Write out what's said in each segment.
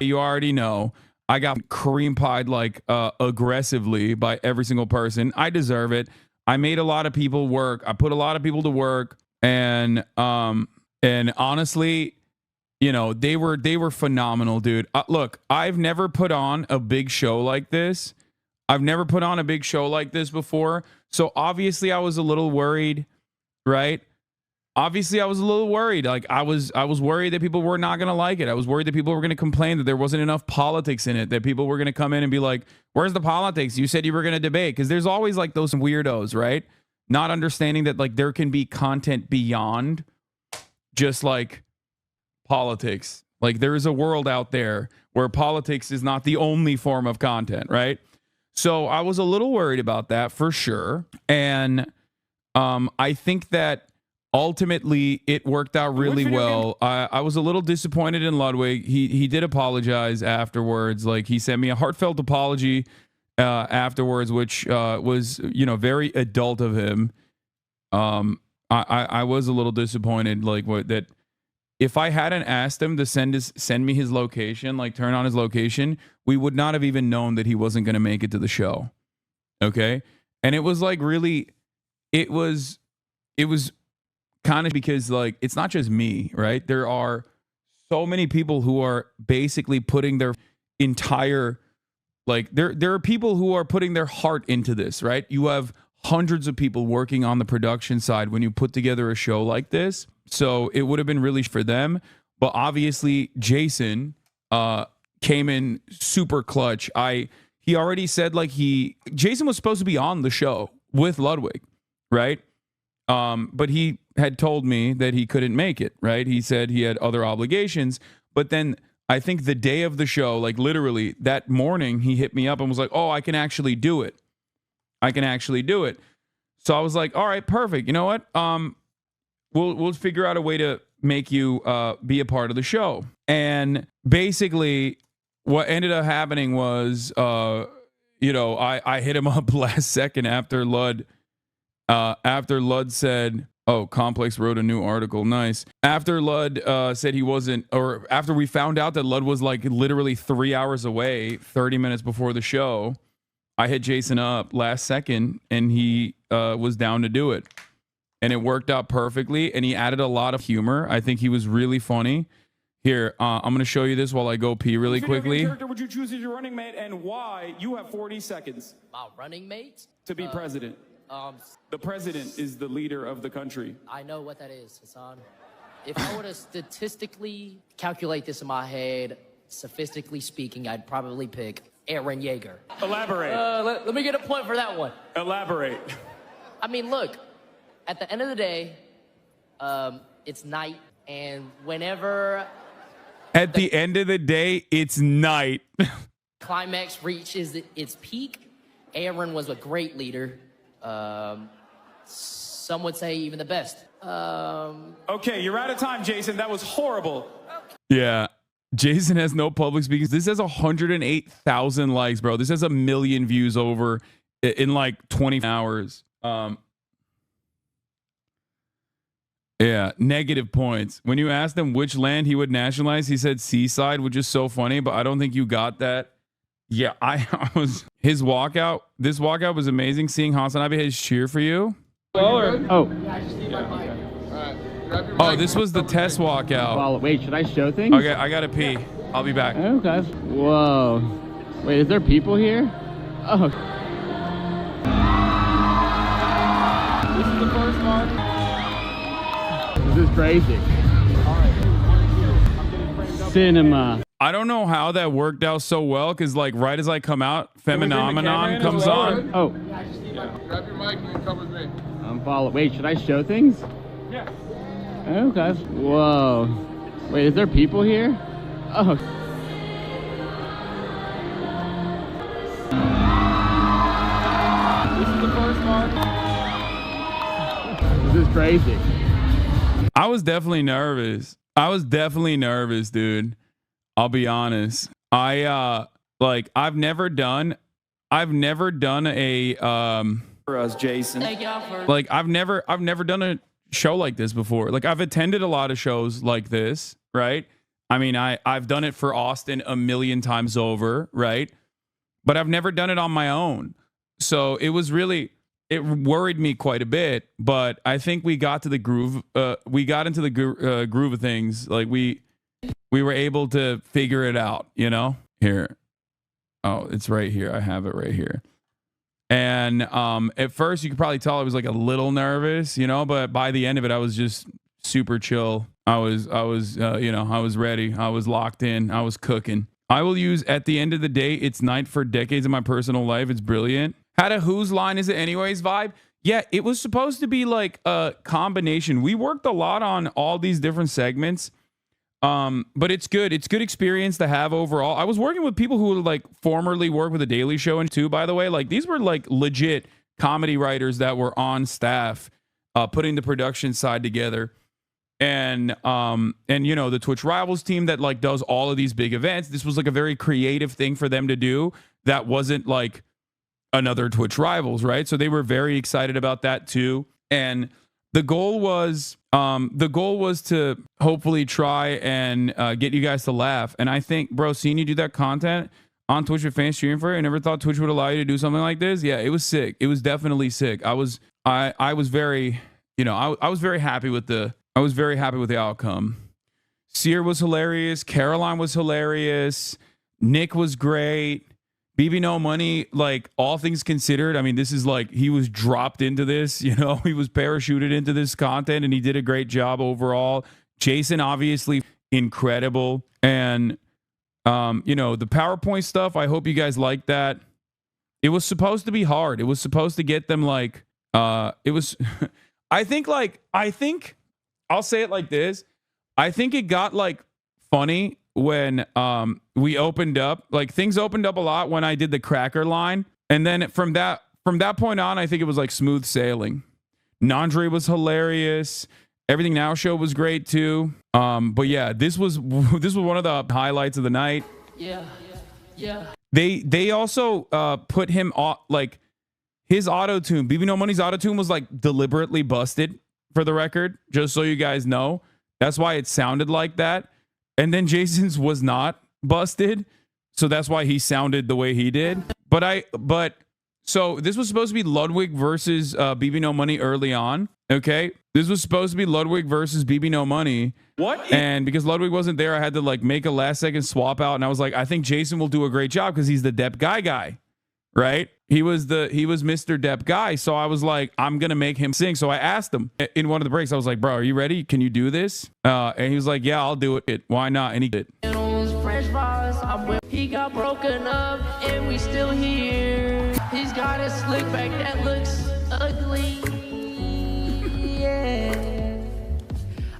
You already know. I got cream pied like aggressively by every single person. I deserve it. I made a lot of people work. I put a lot of people to work, and honestly, you know, they were phenomenal, dude. Look, I've never put on a big show like this. I've never put on a big show like this before. So obviously I was a little worried, right? Obviously I was a little worried. Like I was worried that people were not going to like it. I was worried that people were going to complain that there wasn't enough politics in it, that people were going to come in and be like, "Where's the politics? You said you were going to debate." Cuz there's always like those weirdos, right? Not understanding that like there can be content beyond just like politics. Like there is a world out there where politics is not the only form of content, right? So I was a little worried about that for sure. And I think that ultimately it worked out really well. I was a little disappointed in Ludwig. He did apologize afterwards. Like he sent me a heartfelt apology afterwards, which was, you know, very adult of him. I was a little disappointed, like that if I hadn't asked him to send me his location, like turn on his location, we would not have even known that he wasn't going to make it to the show. Okay. And it was like really, it was kind of because like, it's not just me, right? There are so many people who are basically putting their entire, like there are people who are putting their heart into this, right? You have hundreds of people working on the production side when you put together a show like this. So it would have been really for them. But obviously Jason came in super clutch. He already said like Jason was supposed to be on the show with Ludwig, right? But he had told me that he couldn't make it, right? He said he had other obligations. But then I think the day of the show, like literally that morning, he hit me up and was like, "Oh, I can actually do it. I can actually do it." So I was like, "All right, perfect. You know what? We'll figure out a way to make you be a part of the show." And basically what ended up happening was, you know, I hit him up last second after Lud said, "Oh, Complex wrote a new article. Nice." After Lud said he wasn't, or after we found out that Lud was like literally 3 hours away, 30 minutes before the show, I hit Jason up last second and he was down to do it. And it worked out perfectly. And he added a lot of humor. I think he was really funny. Here, I'm going to show you this while I go pee really quickly. What character would you choose as your running mate and why? You have 40 seconds. My running mate? To be president. The president is the leader of the country. I know what that is, Hasan. If I were to statistically calculate this in my head, sophistically speaking, I'd probably pick Aaron Yeager. Elaborate. Let me get a point for that one. Elaborate. I mean, look, at the end of the day, it's night, and whenever... At the end of the day, it's night. climax reaches its peak, Aaron was a great leader. Some would say even the best. Okay, you're out of time, Jason. That was horrible. Yeah. Jason has no public speaking. This has 108,000 likes, bro. This has 1 million views over in like 20 hours. Yeah, negative points. When you asked him which land he would nationalize, he said Seaside, which is so funny, but I don't think you got that. Yeah, I was his walkout. This walkout was amazing. Seeing HasanAbi his cheer for you. Oh, this was the test walkout. well, wait, should I show things? Okay, I gotta pee. I'll be back. Okay. Whoa. Wait, is there people here? Oh. This is the first one. This is crazy. Cinema. I don't know how that worked out so well, because like right as I come out, Phenomenon comes on. Oh. Grab your mic and come with me. I'm following. Wait, should I show things? Yeah. Okay. Whoa. Wait, is there people here? Oh. This is the first one. This is crazy. I was definitely nervous. Dude. I'll be honest. I've never done a For us, Jason. Thank y'all for... like I've never done a show like this before. Like I've attended a lot of shows like this, right? I mean, I've done it for Austin a million times over, right? But I've never done it on my own. So it was really, it worried me quite a bit, but I think we got to the groove. We got into the groove of things. Like we were able to figure it out, you know? Here. Oh, it's right here. I have it right here. And at first you could probably tell I was like a little nervous, you know, but by the end of it, I was just super chill. I was ready. I was locked in. I was cooking. I will use at the end of the day, it's night for decades of my personal life. It's brilliant. Had a whose line is it anyways vibe. Yeah, it was supposed to be like a combination. We worked a lot on all these different segments. But it's good. It's good experience to have overall. I was working with people who like formerly worked with the Daily Show and too, by the way, like these were like legit comedy writers that were on staff, putting the production side together. And you know, the Twitch Rivals team that like does all of these big events. This was like a very creative thing for them to do. That wasn't like another Twitch Rivals, right? So they were very excited about that too. And the goal was to hopefully try and get you guys to laugh. And I think, bro, seeing you do that content on Twitch with fans streaming for it, I never thought Twitch would allow you to do something like this. Yeah, it was sick. It was definitely sick. I was very, you know, I was very happy with the outcome. Sear was hilarious. Caroline was hilarious. Nick was great. BB No Money, like all things considered, I mean, this is like he was dropped into this, you know, he was parachuted into this content and he did a great job overall. Jason, obviously incredible. And, you know, the PowerPoint stuff, I hope you guys like that. It was supposed to be hard. It was supposed to get them like, it was, I think I'll say it like this. I think it got like funny when we opened up, like things opened up a lot when I did the cracker line. And then from that point on, I think it was like smooth sailing. Nandre was hilarious. Everything Now show was great too. But yeah, this was one of the highlights of the night. Yeah. They also put him on like his auto-tune. BB No Money's auto-tune was like deliberately busted for the record, just so you guys know. That's why it sounded like that. And then Jason's was not busted. So that's why he sounded the way he did. So this was supposed to be Ludwig versus BB No Money early on. Okay. This was supposed to be Ludwig versus BB No Money. What? And because Ludwig wasn't there, I had to like make a last second swap out. And I was like, I think Jason will do a great job because he's the Depp guy. Right? He was Mr. Depp guy. So I was like, I'm going to make him sing. So I asked him in one of the breaks, I was like, bro, are you ready? Can you do this? And he was like, yeah, I'll do it. Why not? And he did. He got broken up and we still here. He's got a slick back that looks ugly. Yeah.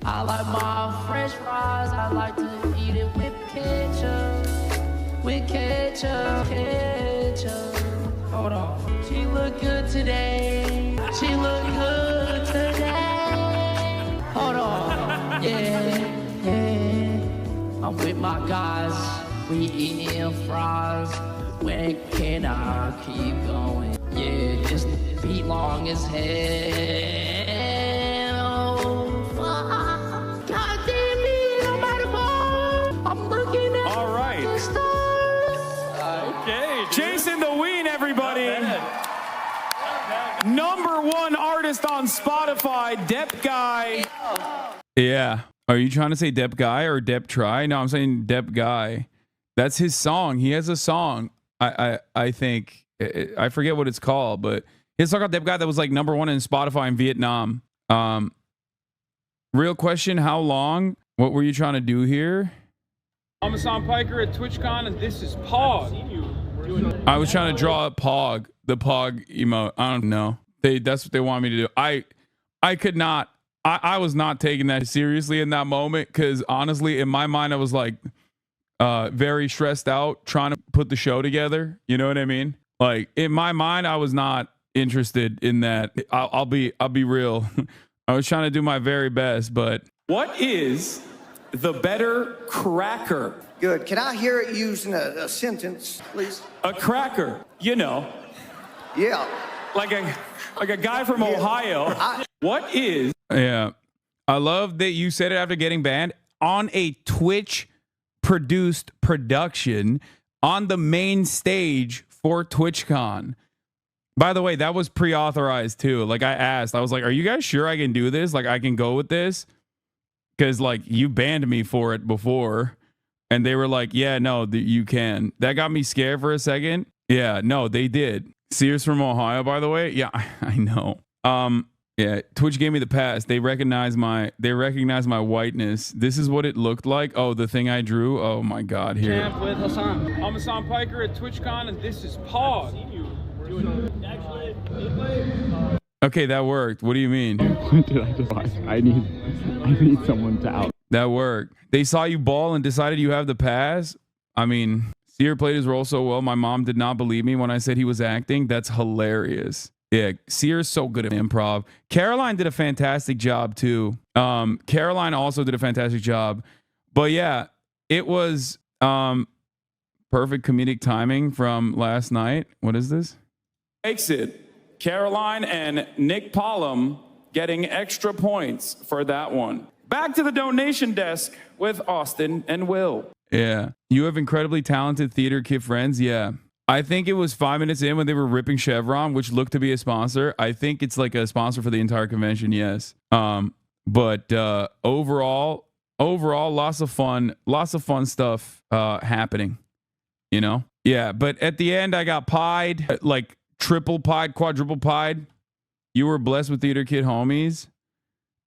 I like my French fries. I like to eat it with ketchup. With ketchup. Hold on. She look good today. She look good today. Hold on. Yeah. I'm with my guys. We eating fries. When can I keep going? Yeah, this beat long as hell. Fuck. God damn it, I'm out of ball. I'm looking at All right. the stars. Okay, dude. Jason the Ween, everybody. #1 artist on Spotify, Depp Guy. Yeah. Are you trying to say Depp Guy or Depp Try? No, I'm saying Depp Guy. That's his song. He has a song. I think I forget what it's called, but his song called Depp Guy that was like #1 in Spotify in Vietnam. Real question, how long? What were you trying to do here? I'm Hasan Piker at TwitchCon, and this is Pog. I was trying to draw a Pog, the Pog emote. I don't know. That's what they want me to do. I could not. I was not taking that seriously in that moment because honestly, in my mind, I was like very stressed out trying to put the show together. You know what I mean? Like in my mind, I was not interested in that. I'll be real. I was trying to do my very best, but What is the better cracker? Good. Can I hear it used in a sentence, please? A cracker, you know, Yeah. like a guy from Ohio. What is yeah. I love that you said it after getting banned on a Twitch produced production on the main stage for TwitchCon. By the way, that was pre-authorized too. Like I asked, I was like, are you guys sure I can do this? Like I can go with this? Because like you banned me for it before. And they were like, yeah, no, you can. That got me scared for a second. Yeah, no, they did. Sears from Ohio, by the way. Yeah, I know. Yeah, Twitch gave me the pass. They recognize my whiteness. This is what it looked like. Oh, the thing I drew. Oh my God, here. Camp with Hasan. I'm Hasan Piker at TwitchCon, and this is Pod. Okay, that worked. What do you mean? What did I just watch? I need someone to out. That worked. They saw you ball and decided you have the pass. I mean, Sear played his role so well. My mom did not believe me when I said he was acting. That's hilarious. Yeah, Sear's so good at improv. Caroline did a fantastic job too. Caroline also did a fantastic job. But yeah, it was perfect comedic timing from last night. What is this? Makes it Caroline and Nick Pollum getting extra points for that one. Back to the donation desk with Austin and Will. Yeah. You have incredibly talented theater kid friends. Yeah. I think it was 5 minutes in when they were ripping Chevron, which looked to be a sponsor. I think it's like a sponsor for the entire convention. Yes. But overall, lots of fun stuff happening, you know? Yeah. But at the end, I got pied, like triple pied, quadruple pied. You were blessed with theater kid homies.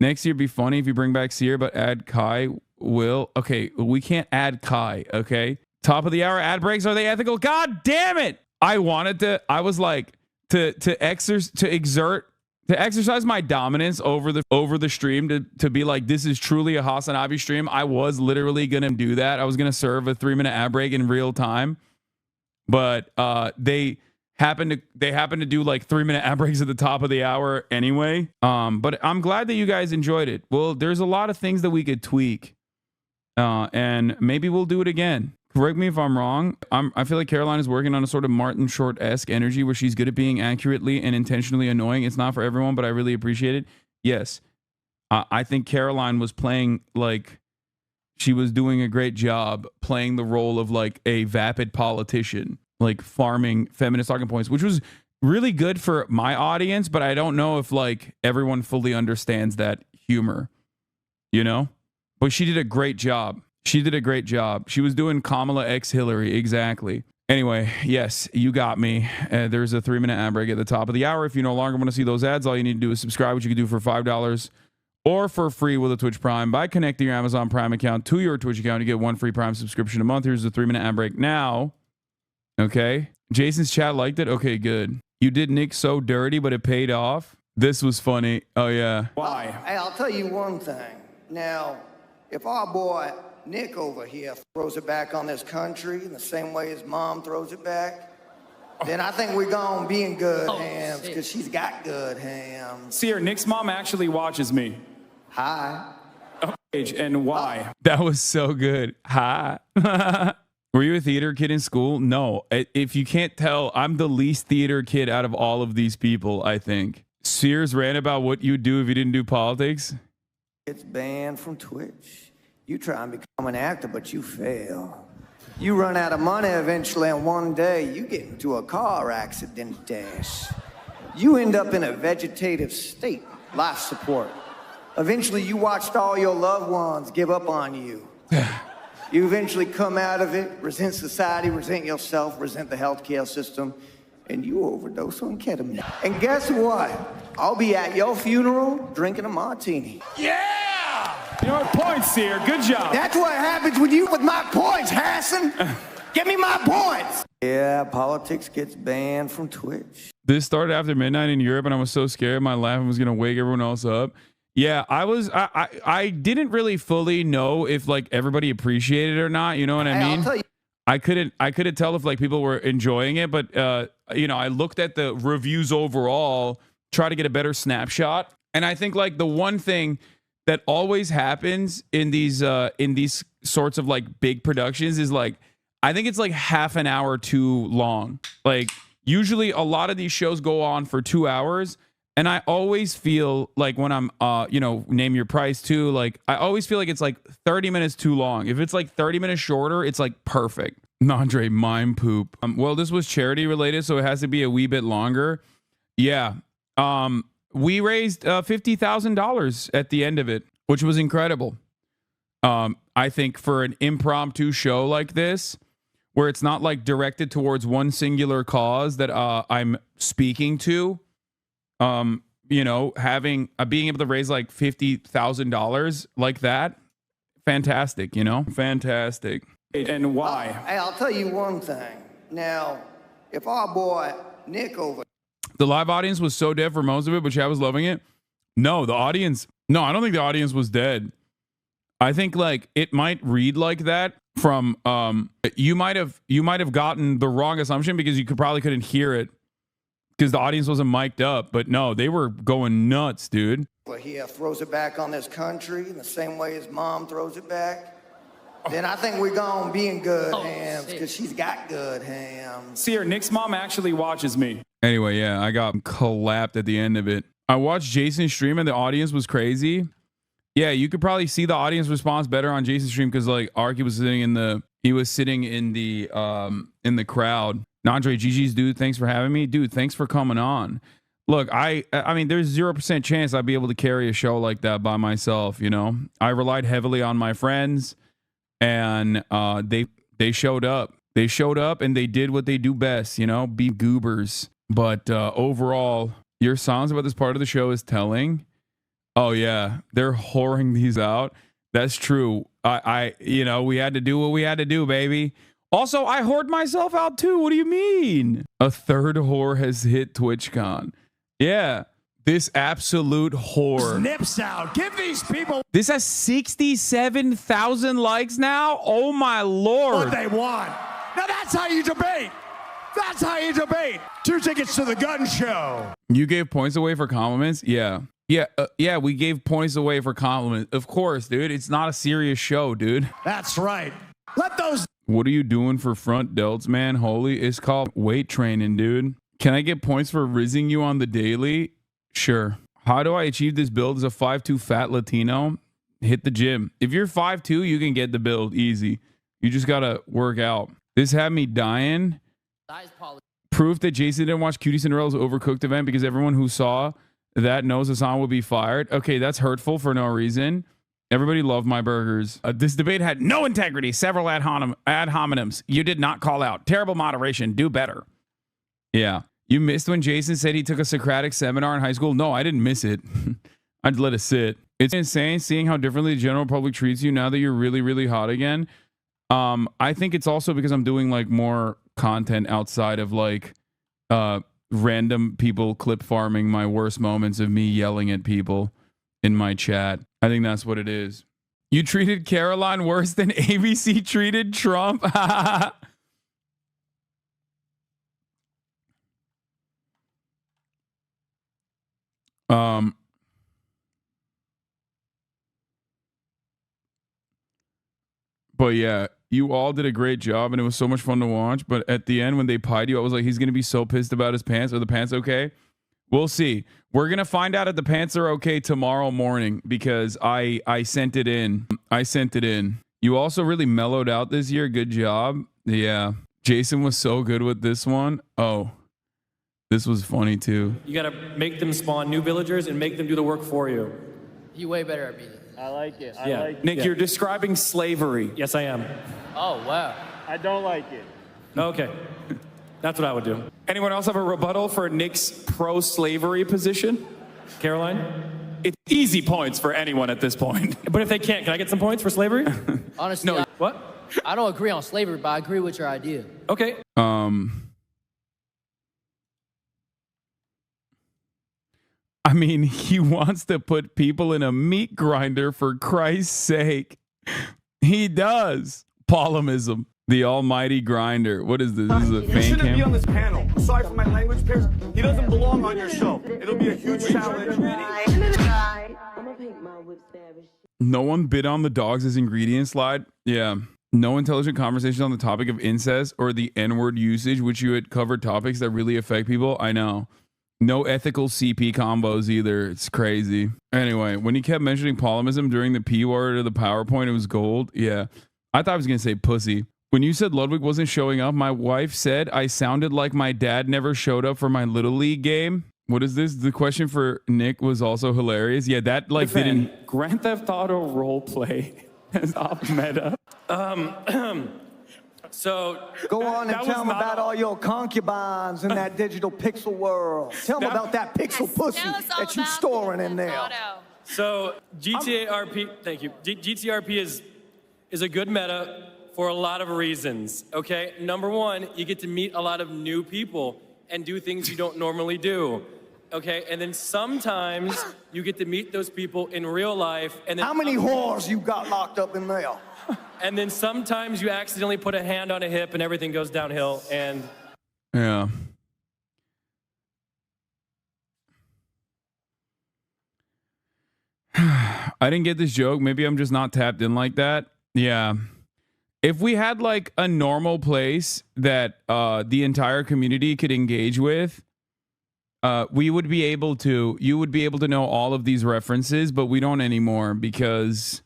Next year, be funny if you bring back Sear, but add Kai. Will. Okay, we can't add Kai. Okay. Top of the hour ad breaks, are they ethical? God damn it! I was like to exercise my dominance over the stream to be like, this is truly a HasanAbi stream. I was literally gonna do that. I was gonna serve a 3-minute ad break in real time, but they happened to do like 3-minute ad breaks at the top of the hour anyway. But I'm glad that you guys enjoyed it. Well, there's a lot of things that we could tweak, and maybe we'll do it again. Correct me if I'm wrong. I feel like Caroline is working on a sort of Martin Short-esque energy where she's good at being accurately and intentionally annoying. It's not for everyone, but I really appreciate it. Yes. I think Caroline was playing like she was doing a great job playing the role of like a vapid politician, like farming feminist talking points, which was really good for my audience, but I don't know if like everyone fully understands that humor, you know? But she did a great job. She did a great job. She was doing Kamala X Hillary. Exactly. Anyway, yes, you got me. There's a 3-minute ad break at the top of the hour. If you no longer want to see those ads, all you need to do is subscribe, which you can do for $5 or for free with a Twitch Prime by connecting your Amazon Prime account to your Twitch account. You get 1 free Prime subscription a month. Here's the 3-minute ad break now. Okay. Jason's chat liked it. Okay, good. You did Nick so dirty, but it paid off. This was funny. Oh, yeah. Why? Hey, I'll tell you one thing. Now, if our boy Nick over here throws it back on this country in the same way his mom throws it back, then I think we're gonna be in good hands, because she's got good hands. Sear, Nick's mom actually watches me. Hi. And why? That was so good. Hi. Were you a theater kid in school? No. If you can't tell, I'm the least theater kid out of all of these people, I think. Sears ran about what you'd do if you didn't do politics. It's banned from Twitch. You try and become an actor, but you fail. You run out of money eventually, and one day you get into a car accident dash. You end up in a vegetative state, life support. Eventually, you watched all your loved ones give up on you. You eventually come out of it, resent society, resent yourself, resent the healthcare system, and you overdose on ketamine. And guess what? I'll be at your funeral drinking a martini. Yeah! You know what? Points, Sear. Good job. That's what happens with you with my points, Hasan. Give me my points. Yeah, politics gets banned from Twitch. This started after midnight in Europe, and I was so scared my laughing was gonna wake everyone else up. Yeah, I didn't really fully know if like everybody appreciated it or not. You know what I mean? I'll tell you. I couldn't tell if like people were enjoying it, but you know, I looked at the reviews overall, try to get a better snapshot, and I think like the one thing that always happens in these sorts of like big productions is like, I think it's like half an hour too long. Like usually a lot of these shows go on for 2 hours, And I always feel like when I'm, name your price too, like I always feel like it's like 30 minutes too long. If it's like 30 minutes shorter, it's like perfect. Nandre, mime poop. Well, this was charity related, so it has to be a wee bit longer. Yeah. We raised $50,000 at the end of it, which was incredible. I think for an impromptu show like this, where it's not like directed towards one singular cause that I'm speaking to, having being able to raise like $50,000 like that, fantastic, fantastic. And why? Hey, I'll tell you one thing. Now, if our boy Nick over The live audience was so dead for most of it, but Chad was loving it. No, I don't think the audience was dead. I think like it might read like that from you might have gotten the wrong assumption because you probably couldn't hear it because the audience wasn't mic'd up. But no, they were going nuts, dude. he throws it back on this country in the same way his mom throws it back, then I think we're gonna be in good hands because she's got good hands. See, Nick's mom actually watches me. Anyway, yeah, I got collapsed at the end of it. I watched Jason's stream and the audience was crazy. Yeah, you could probably see the audience response better on Jason's stream because like Arky was sitting in the crowd. Nandre, GG's dude, thanks for having me. Dude, thanks for coming on. Look, I mean, there's 0% chance I'd be able to carry a show like that by myself, I relied heavily on my friends and they showed up. They showed up and they did what they do best, be goobers. But overall, your silence about this part of the show is telling. Oh yeah, they're whoring these out. That's true. We had to do what we had to do, baby. Also, I whored myself out too. What do you mean? A third whore has hit TwitchCon. Yeah, this absolute whore. Snips out. Give these people This has 67,000 likes now. Oh my lord! what they want. Now that's how you debate. That's how you debate. 2 tickets to the gun show. You gave points away for compliments? Yeah. Yeah, we gave points away for compliments. Of course, dude. It's not a serious show, dude. That's right. Let those. What are you doing for front delts, man? Holy, it's called weight training, dude. Can I get points for rizzing you on the daily? Sure. How do I achieve this build as a 5'2" fat Latino? Hit the gym. If you're 5'2", you can get the build easy. You just gotta work out. This had me dying. Proof that Jason didn't watch Cutie Cinderella's Overcooked event because everyone who saw that knows Hasan will be fired. Okay, that's hurtful for no reason. Everybody loved my burgers. This debate had no integrity. Several ad hominems. You did not call out. Terrible moderation. Do better. Yeah. You missed when Jason said he took a Socratic seminar in high school? No, I didn't miss it. I'd let it sit. It's insane seeing how differently the general public treats you now that you're really, really hot again. I think it's also because I'm doing like more content outside of like random people clip farming my worst moments of me yelling at people in my chat. I think that's what it is. You treated Caroline worse than ABC treated Trump. But yeah, you all did a great job and it was so much fun to watch. But at the end, when they pied you, I was like, he's going to be so pissed about his pants. Are the pants okay? We'll see. We're going to find out if the pants are okay tomorrow morning because I sent it in. You also really mellowed out this year. Good job. Yeah. Jason was so good with this one. Oh, this was funny too. You got to make them spawn new villagers and make them do the work for you. You way better at me. I like it. Nick, you're describing slavery. Yes, I am. Oh, wow. I don't like it. Okay. That's what I would do. Anyone else have a rebuttal for Nick's pro-slavery position? Caroline? It's easy points for anyone at this point. But if they can't, can I get some points for slavery? Honestly, No. What? I don't agree on slavery, but I agree with your idea. Okay. I mean, he wants to put people in a meat grinder for Christ's sake. He does. Paulimism. The almighty grinder. What is this? This is a fan shouldn't cam? be on this panel. I'm sorry for my language, Pierce. He doesn't belong on your show. It'll be a huge challenge. No one bid on the dogs as ingredient slide. Yeah. No intelligent conversation on the topic of incest or the N-word usage, which you had covered topics that really affect people. I know. No ethical CP combos either. It's crazy. Anyway, when he kept mentioning polymism during the P word of the PowerPoint, it was gold. Yeah. I thought I was going to say pussy. When you said Ludwig wasn't showing up, my wife said I sounded like my dad never showed up for my Little League game. What is this? The question for Nick was also hilarious. Yeah, that like didn't... Grand Theft Auto roleplay is off meta. So Go on and tell them about all your concubines in that digital pixel world. Tell them about that pixel pussy that you storing in there. So GTRP, thank you. GTRP is a good meta for a lot of reasons, okay? Number one, you get to meet a lot of new people and do things you don't normally do, okay? And then sometimes you get to meet those people in real life. And then how many whores you got locked up in there? And then sometimes you accidentally put a hand on a hip and everything goes downhill. And yeah. I didn't get this joke. Maybe I'm just not tapped in like that. Yeah. If we had like a normal place that the entire community could engage with, we would be able to, you would be able to know all of these references, but we don't anymore because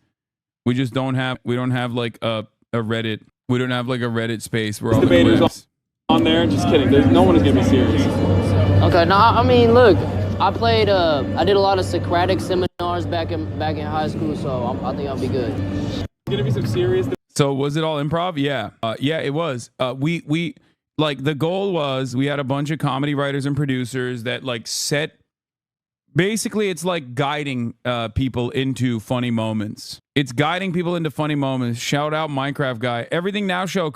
we just don't have, we don't have like a Reddit. We don't have like a Reddit space where all the debaters on there. Just kidding. No one is gonna be serious. Okay, no, I mean, look, I played, I did a lot of Socratic seminars back in high school, so I think I'll be good. Gonna be some serious. So was it all improv? Yeah. Yeah, it was. We like the goal was we had a bunch of comedy writers and producers that like set, basically it's like guiding people into funny moments. It's guiding people into funny moments. Shout out Minecraft guy. Everything Now show.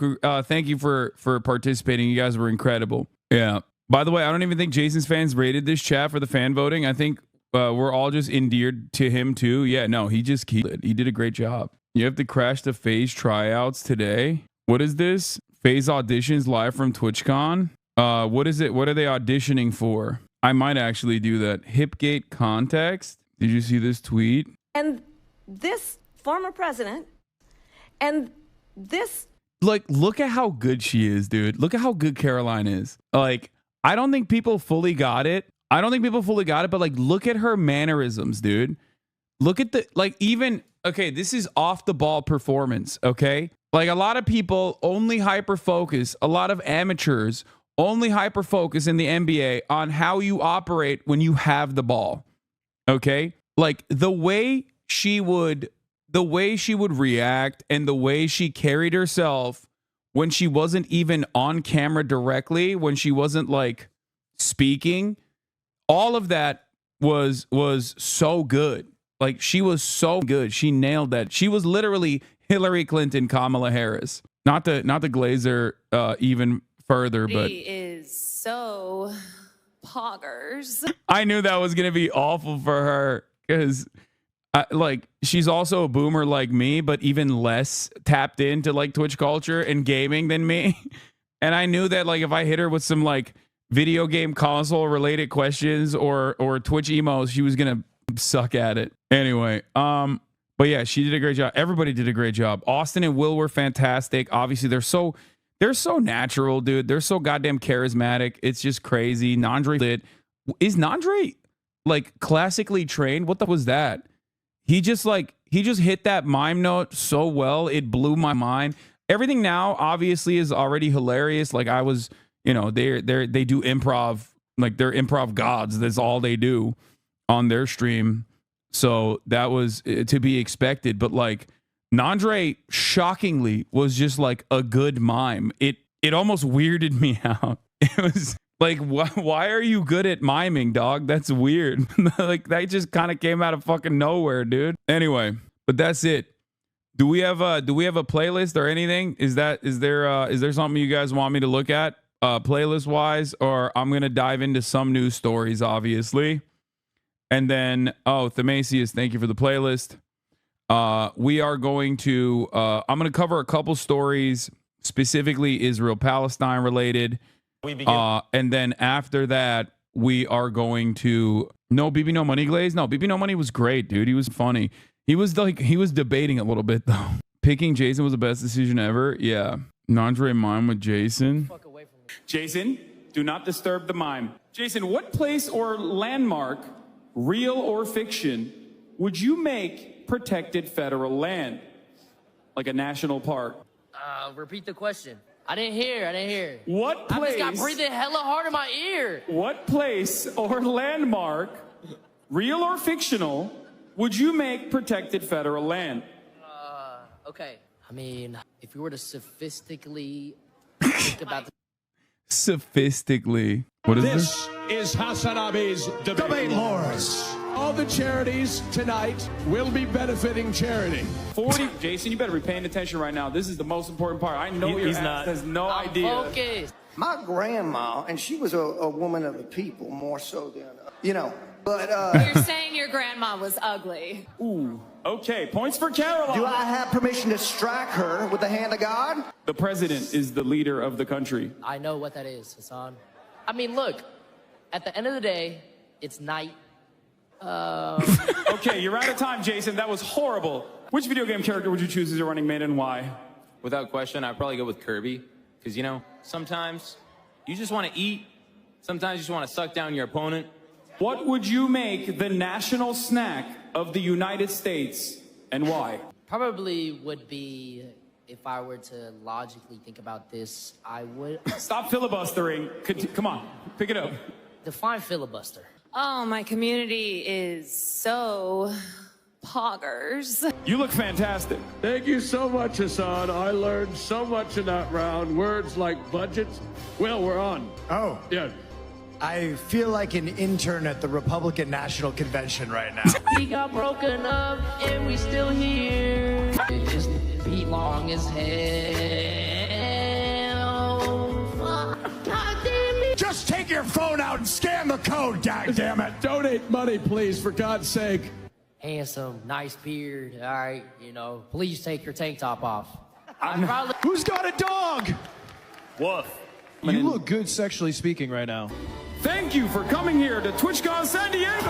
Thank you for participating. You guys were incredible. Yeah. By the way, I don't even think Jason's fans rated this chat for the fan voting. I think we're all just endeared to him too. Yeah, no, he did a great job. You have to crash the phase tryouts today. What is this? Phase auditions live from TwitchCon. What is it? What are they auditioning for? I might actually do that. Hipgate context. Did you see this tweet? And this former president and this, like, look at how good she is, dude. Look at how good Caroline is. Like, I don't think people fully got it. But like, look at her mannerisms, dude. Look at the, like, even, okay, this is off the ball performance, okay? Like, a lot of people only hyper focus, a lot of amateurs only hyper focus in the NBA on how you operate when you have the ball, okay? Like, the way she would react and the way she carried herself when she wasn't even on camera directly, when she wasn't like speaking, all of that was so good. Like, she was so good. She nailed that. She was literally Hillary Clinton, Kamala Harris. Not the Glazer even further, but he is so poggers. I knew that was gonna be awful for her because like, she's also a boomer like me, but even less tapped into like Twitch culture and gaming than me. And I knew that like if I hit her with some like video game console related questions or Twitch emos, she was gonna suck at it. Anyway, but yeah, she did a great job. Everybody did a great job. Austin and Will were fantastic. Obviously, they're so natural, dude. They're so goddamn charismatic. It's just crazy. Nandre lit. Is Nandre like classically trained? What the was that? He just hit that mime note so well. It blew my mind. Everything Now obviously is already hilarious. Like, I was, you know, they do improv, like they're improv gods. That's all they do on their stream. So that was to be expected. But like, Nandre shockingly was just like a good mime. It almost weirded me out. It was like, why are you good at miming, dog? That's weird. Like, that just kind of came out of fucking nowhere, dude. Anyway, but that's it. Do we have a playlist or anything? Is there something you guys want me to look at playlist wise, or I'm gonna dive into some news stories, obviously. And then, Themasius, thank you for the playlist. We are going to, I'm going to cover a couple stories, specifically Israel-Palestine related. And then after that, we are going to, no BB No Money Glaze. No, BB No Money was great, dude. He was funny. He was debating a little bit though. Picking Jason was the best decision ever. Yeah. Nandre mime with Jason. Jason, do not disturb the mime. Jason, what place or landmark, real or fiction, would you make protected federal land? Like a national park? Repeat the question. I didn't hear. What place? I just got breathing hella hard in my ear. What place or landmark, real or fictional, would you make protected federal land? Okay. I mean, if you were to sophistically think about the... Sophistically. What is This is HasanAbi's Debate Lords. All the charities tonight will be benefiting charity. 40. Jason, you better be paying attention right now. This is the most important part. I know your ass has no idea. Focused. My grandma, and she was a woman of the people more so than, you know, but... You're saying your grandma was ugly. Ooh. Okay, points for Caroline. Do I have permission to strike her with the hand of God? The president is the leader of the country. I know what that is, Hasan. I mean, look, at the end of the day, it's night. Okay, you're out of time, Jason. That was horrible. Which video game character would you choose as your running mate and why? Without question, I'd probably go with Kirby. Because, you know, sometimes you just want to eat. Sometimes you just want to suck down your opponent. What would you make the national snack of the United States and why? Probably would be, if I were to logically think about this, I would... Stop filibustering. Come on, pick it up. Define filibuster. Oh, my community is so poggers. You look fantastic. Thank you so much, Hasan. I learned so much in that round. Words like budgets. Well, we're on. Oh. Yeah. I feel like an intern at the Republican National Convention right now. We got broken up and we still here. Just beat long as hell. God damn it. Just take your phone out and scan the code, goddammit. Donate money, please, for God's sake. Handsome, nice beard. All right, you know, please take your tank top off. Who's got a dog? Woof. You look good sexually speaking right now. Thank you for coming here to TwitchCon San Diego.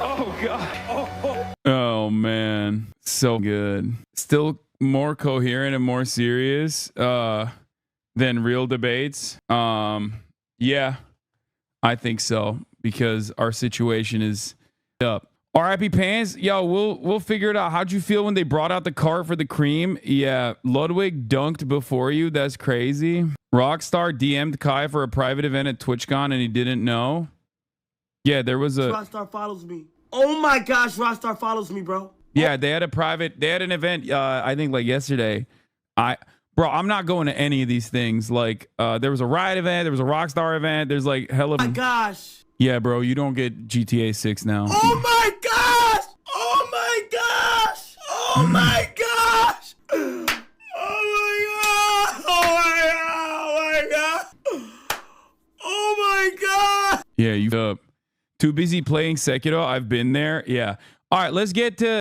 Oh God. Oh man, so good. Still more coherent and more serious than real debates. Yeah, I think so because our situation is up. R.I.P. Pants. Yo, we'll figure it out. How'd you feel when they brought out the cart for the cream? Yeah, Ludwig dunked before you. That's crazy. Rockstar DM'd Kai for a private event at TwitchCon and he didn't know. Yeah, there was a... Rockstar follows me. Oh my gosh, Rockstar follows me, bro. Yeah, they had an event, I think like yesterday. Bro, I'm not going to any of these things. Like, there was a Riot event, there was a Rockstar event, there's like hell of... Oh my gosh. Yeah, bro, you don't get GTA 6 now. Oh my gosh! Oh my gosh! Oh my gosh! Oh my god! Oh my god! Oh my god! Yeah, you up. Too busy playing Sekiro. I've been there. Yeah. All right, let's get to